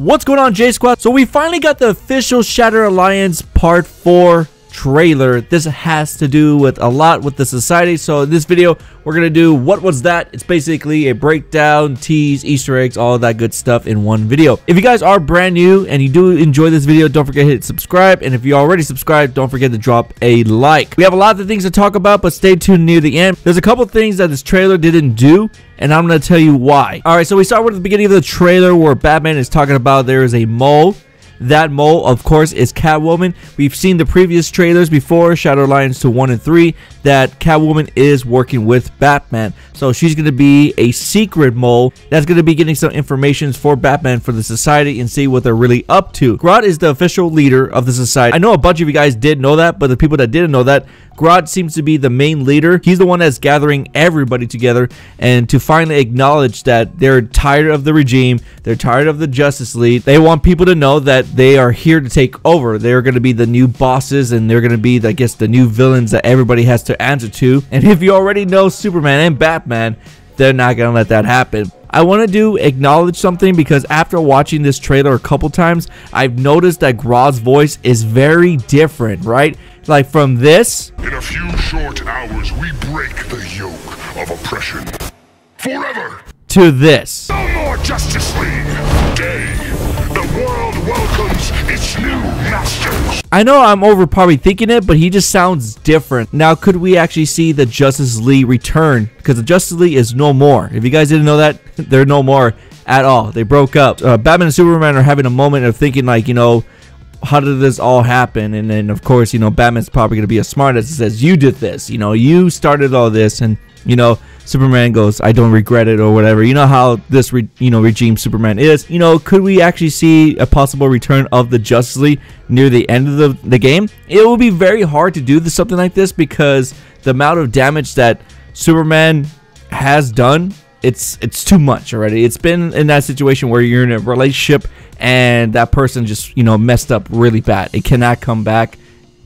What's going on, J Squad? So we finally got the official Shatter Alliance Part 4 trailer. This has to do with a lot with the society. So in this video, we're gonna do what was that. It's basically a breakdown, tease, Easter eggs, all of that good stuff in one video. If you guys are brand new and you do enjoy this video, don't forget to hit subscribe, and if you already subscribed, don't forget to drop a like. We have a lot of things to talk about, but stay tuned near the end. There's a couple things that this trailer didn't do, and I'm gonna tell you why. All right, so we start with the beginning of the trailer where Batman is talking about there is a mole. That mole, of course, is Catwoman. We've seen the previous trailers before, Shadow Alliance to 1 and 3, that Catwoman is working with Batman. So she's going to be a secret mole that's going to be getting some information for Batman for the society and see what they're really up to. Grodd is the official leader of the society. I know a bunch of you guys did know that, but the people that didn't know that, Grodd seems to be the main leader. He's the one that's gathering everybody together and to finally acknowledge that they're tired of the regime, they're tired of the Justice League. They want people to know that they are here to take over. They're going to be the new bosses, and they're going to be, I guess, the new villains that everybody has to answer to. And if you already know Superman and Batman, they're not going to let that happen. I want to acknowledge something, because after watching this trailer a couple times, I've noticed that Grodd's voice is very different, right? Like from this. In a few short hours, we break the yoke of oppression forever. To this. No more Justice League. Today, the world welcomes its new masters. I know I'm probably thinking it, but he just sounds different. Now, could we actually see the Justice League return? Because the Justice League is no more. If you guys didn't know that, they're no more at all. They broke up. Batman and Superman are having a moment of thinking, like, you know, how did this all happen? And then, of course, you know, Batman's probably going to be a smartass and says, you did this. You know, you started all this. And, you know, Superman goes, I don't regret it, or whatever. You know how this, regime Superman is. You know, could we actually see a possible return of the Justice League near the end of the game? It will be very hard to do something like this, because the amount of damage that Superman has done, it's too much already. It's been in that situation where you're in a relationship and that person just, you know, messed up really bad. It cannot come back.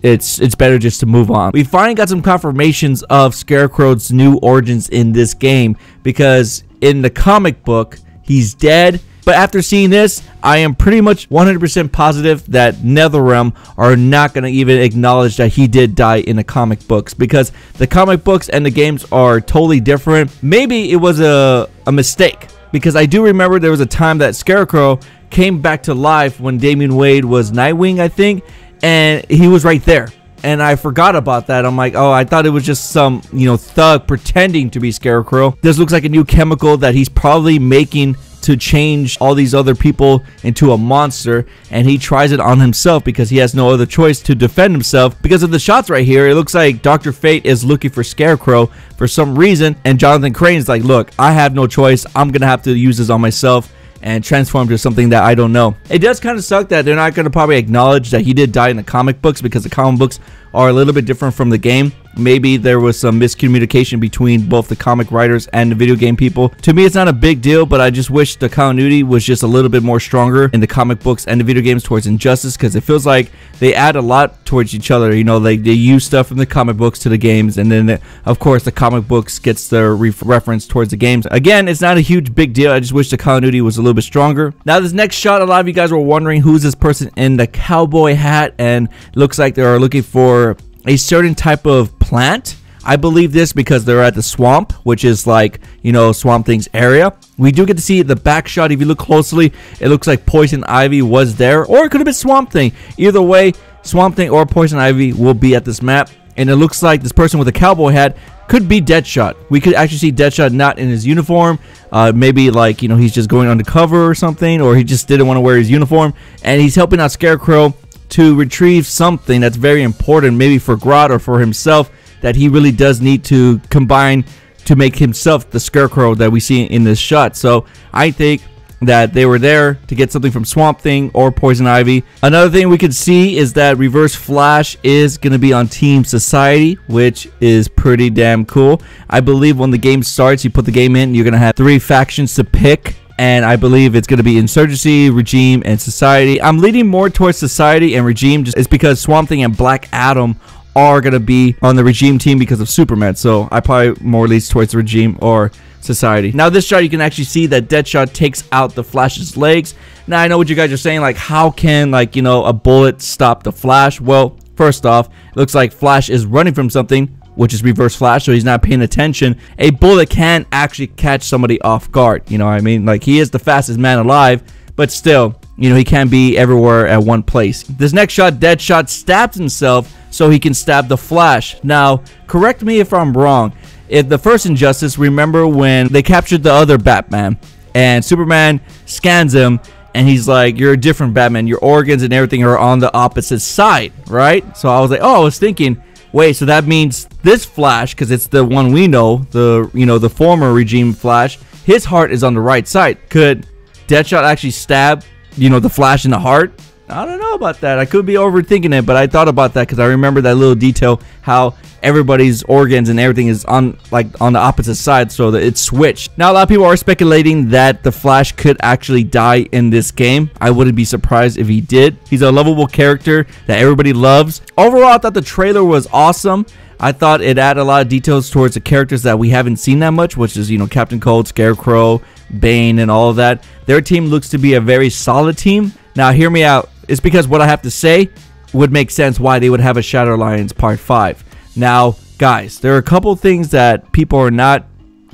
It's better just to move on. We finally got some confirmations of Scarecrow's new origins in this game, because in the comic book, he's dead. But after seeing this, I am pretty much 100% positive that NetherRealm are not going to even acknowledge that he did die in the comic books, because the comic books and the games are totally different. Maybe it was a mistake, because I do remember there was a time that Scarecrow came back to life when Damian Wade was Nightwing, I think, and he was right there. And I forgot about that. I'm like, oh, I thought it was just some, you know, thug pretending to be Scarecrow. This looks like a new chemical that he's probably making to change all these other people into a monster, and he tries it on himself because he has no other choice to defend himself. Because of the shots right here, it looks like Dr. Fate is looking for Scarecrow for some reason, and Jonathan Crane's like, look, I have no choice. I'm gonna have to use this on myself and transform to something that I don't know. It does kind of suck that they're not going to probably acknowledge that he did die in the comic books, because the comic books are a little bit different from the game. Maybe there was some miscommunication between both the comic writers and the video game people. To me, it's not a big deal, but I just wish the continuity was just a little bit more stronger in the comic books and the video games towards Injustice, because it feels like they add a lot towards each other. You know, they use stuff from the comic books to the games, and then, of course, the comic books gets their reference towards the games. Again, it's not a huge big deal. I just wish the continuity was a little bit stronger. Now, this next shot, a lot of you guys were wondering who's this person in the cowboy hat, and looks like they are looking for a certain type of plant. I believe this because they're at the swamp, which is like, you know, Swamp Thing's area. We do get to see the back shot. If you look closely, it looks like Poison Ivy was there, or it could have been Swamp Thing. Either way, Swamp Thing or Poison Ivy will be at this map, and it looks like this person with a cowboy hat could be Deadshot. We could actually see Deadshot not in his uniform. Maybe, like, you know, he's just going undercover or something, or he just didn't want to wear his uniform, and he's helping out Scarecrow to retrieve something that's very important, maybe for Grodd or for himself, that he really does need to combine to make himself the Scarecrow that we see in this shot. So I think that they were there to get something from Swamp Thing or Poison Ivy. Another thing we could see is that Reverse Flash is going to be on Team Society, which is pretty damn cool. I believe when the game starts, you put the game in, you're going to have 3 factions to pick. And I believe it's going to be Insurgency, Regime, and Society. I'm leaning more towards Society and Regime, just because Swamp Thing and Black Adam are going to be on the Regime team because of Superman. So I probably more leans towards the Regime or society. Now this shot, you can actually see that Deadshot takes out the Flash's legs. Now I know what you guys are saying, like how can, like, you know, a bullet stop the Flash? Well, first off, it looks like Flash is running from something, which is Reverse Flash, so he's not paying attention. A bullet can actually catch somebody off guard, you know what I mean? Like, he is the fastest man alive, but still, you know, he can't be everywhere at one place. This next shot, Deadshot stabs himself so he can stab the Flash. Now, correct me if I'm wrong. In the first Injustice, remember when they captured the other Batman and Superman scans him and he's like, you're a different Batman, your organs and everything are on the opposite side, right? So I was like, oh, I was thinking, wait, so that means this Flash, because it's the one we know, the, you know, the former regime Flash, his heart is on the right side. Could Deadshot actually stab, you know, the Flash in the heart? I don't know about that. I could be overthinking it, but I thought about that because I remember that little detail, how everybody's organs and everything is on, like, on the opposite side, so that it's switched. Now, a lot of people are speculating that the Flash could actually die in this game. I wouldn't be surprised if he did. He's a lovable character that everybody loves. Overall, I thought the trailer was awesome. I thought it added a lot of details towards the characters that we haven't seen that much, which is, you know, Captain Cold, Scarecrow, Bane, and all of that. Their team looks to be a very solid team. Now, hear me out. It's because what I have to say would make sense why they would have a Shadow Alliance Part 5. Now, guys, there are a couple things that people are not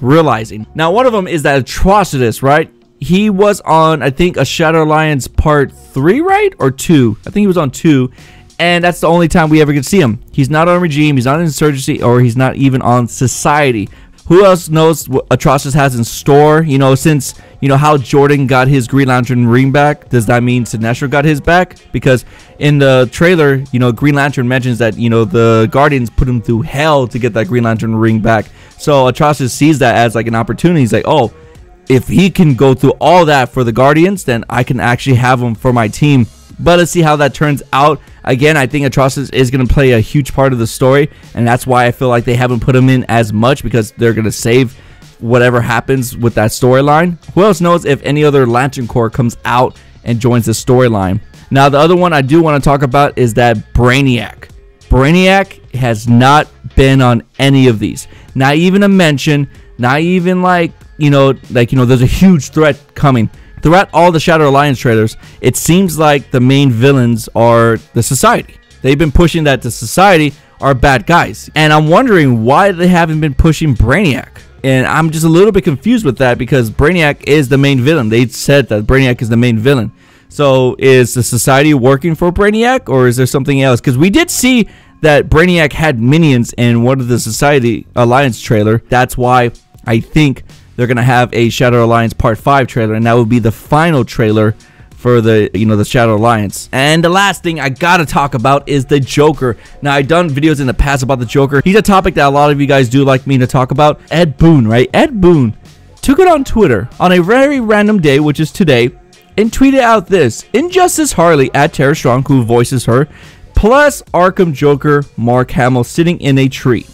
realizing. Now, one of them is that Atrocitus, right? He was on, I think, a Shadow Alliance Part 3, right? Or 2. I think he was on 2. And that's the only time we ever get to see him. He's not on Regime, he's not on Insurgency, or he's not even on Society. Who else knows what Atrocitus has in store? You know, since, you know, how Jordan got his Green Lantern ring back, does that mean Sinestro got his back? Because in the trailer, you know, Green Lantern mentions that, you know, the Guardians put him through hell to get that Green Lantern ring back. So Atrocitus sees that as like an opportunity. He's like, oh, if he can go through all that for the Guardians, then I can actually have him for my team. But let's see how that turns out. Again, I think Atrocitus is going to play a huge part of the story, and that's why I feel like they haven't put him in as much, because they're going to save whatever happens with that storyline. Who else knows if any other Lantern Corps comes out and joins the storyline? Now, the other one I do want to talk about is that Brainiac. Brainiac has not been on any of these. Not even a mention, not even like, there's a huge threat coming. Throughout all the Shadow Alliance trailers, it seems like the main villains are the Society. They've been pushing that the Society are bad guys. And I'm wondering why they haven't been pushing Brainiac. And I'm just a little bit confused with that, because Brainiac is the main villain. They said that Brainiac is the main villain. So is the Society working for Brainiac, or is there something else? Because we did see that Brainiac had minions in one of the Society Alliance trailer. That's why I think they're going to have a Shadow Alliance Part 5 trailer, and that will be the final trailer for the, the Shadow Alliance. And the last thing I got to talk about is the Joker. Now, I've done videos in the past about the Joker. He's a topic that a lot of you guys do like me to talk about. Ed Boon, right? Ed Boon took it on Twitter on a very random day, which is today, and tweeted out this: Injustice Harley at Tara Strong, who voices her, plus Arkham Joker Mark Hamill sitting in a tree.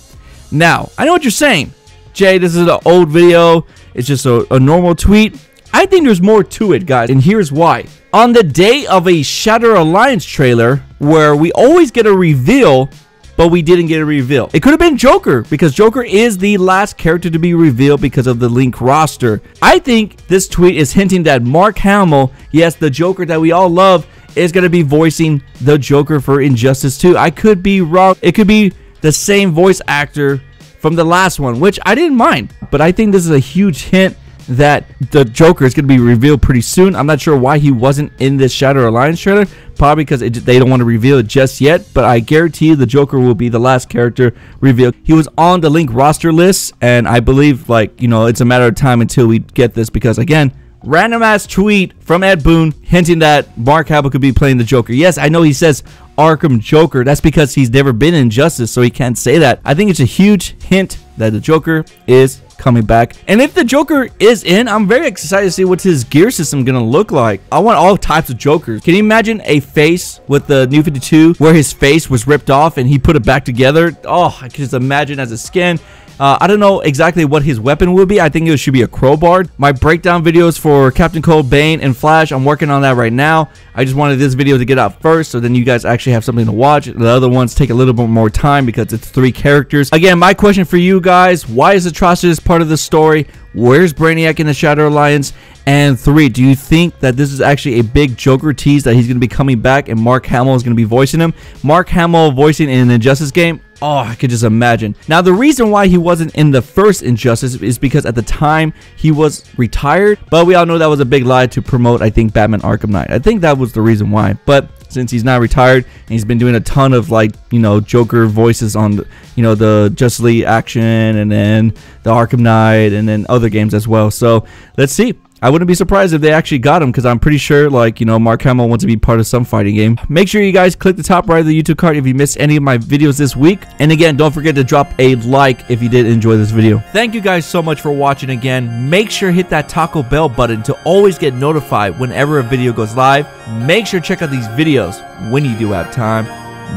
Now, I know what you're saying. Jay, this is an old video. It's just a normal tweet. I think there's more to it, guys, and here's why. On the day of a Shadow Alliance trailer, where we always get a reveal, but we didn't get a reveal. It could have been Joker, because Joker is the last character to be revealed because of the Link roster. I think this tweet is hinting that Mark Hamill, yes, the Joker that we all love, is going to be voicing the Joker for Injustice 2. I could be wrong. It could be the same voice actor from the last one, which I didn't mind, but I think this is a huge hint that the Joker is going to be revealed pretty soon. I'm not sure why he wasn't in this Shadow Alliance trailer, probably because they don't want to reveal it just yet, but I guarantee you the Joker will be the last character revealed. He was on the Link roster list, and I believe, it's a matter of time until we get this, because again, random ass tweet from Ed Boon hinting that Mark Hamill could be playing the Joker. Yes, I know he says Arkham Joker. That's because he's never been in Injustice, so he can't say that. I think it's a huge hint that the Joker is coming back. And if the Joker is in, I'm very excited to see what his gear system gonna look like. I want all types of Jokers. Can you imagine a face with the New 52 where his face was ripped off and he put it back together? Oh, I can just imagine as a skin. I don't know exactly what his weapon will be. I think it should be a crowbar. My breakdown videos for Captain Cold, Bane, and Flash, I'm working on that right now. I just wanted this video to get out first so then you guys actually have something to watch. The other ones take a little bit more time because it's 3 characters. Again, my question for you guys, why is Atrocitus part of the story? Where's Brainiac in the Shadow Alliance? And 3, do you think that this is actually a big Joker tease that he's going to be coming back and Mark Hamill is going to be voicing him? Mark Hamill voicing in an Injustice game? Oh, I could just imagine. Now, the reason why he wasn't in the first Injustice is because at the time he was retired, but we all know that was a big lie to promote, I think, Batman Arkham Knight. I think that was the reason why. But since he's not retired and he's been doing a ton of, like, you know, Joker voices on, you know, the Justice League action and then the Arkham Knight and then other games as well. So let's see. I wouldn't be surprised if they actually got him because I'm pretty sure, like, you know, Mark Hamill wants to be part of some fighting game. Make sure you guys click the top right of the YouTube card if you missed any of my videos this week. And again, don't forget to drop a like if you did enjoy this video. Thank you guys so much for watching again. Make sure to hit that Taco Bell button to always get notified whenever a video goes live. Make sure to check out these videos when you do have time.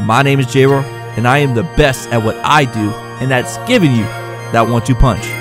My name is JaeRoar, and I am the best at what I do, and that's giving you that 1-2 punch.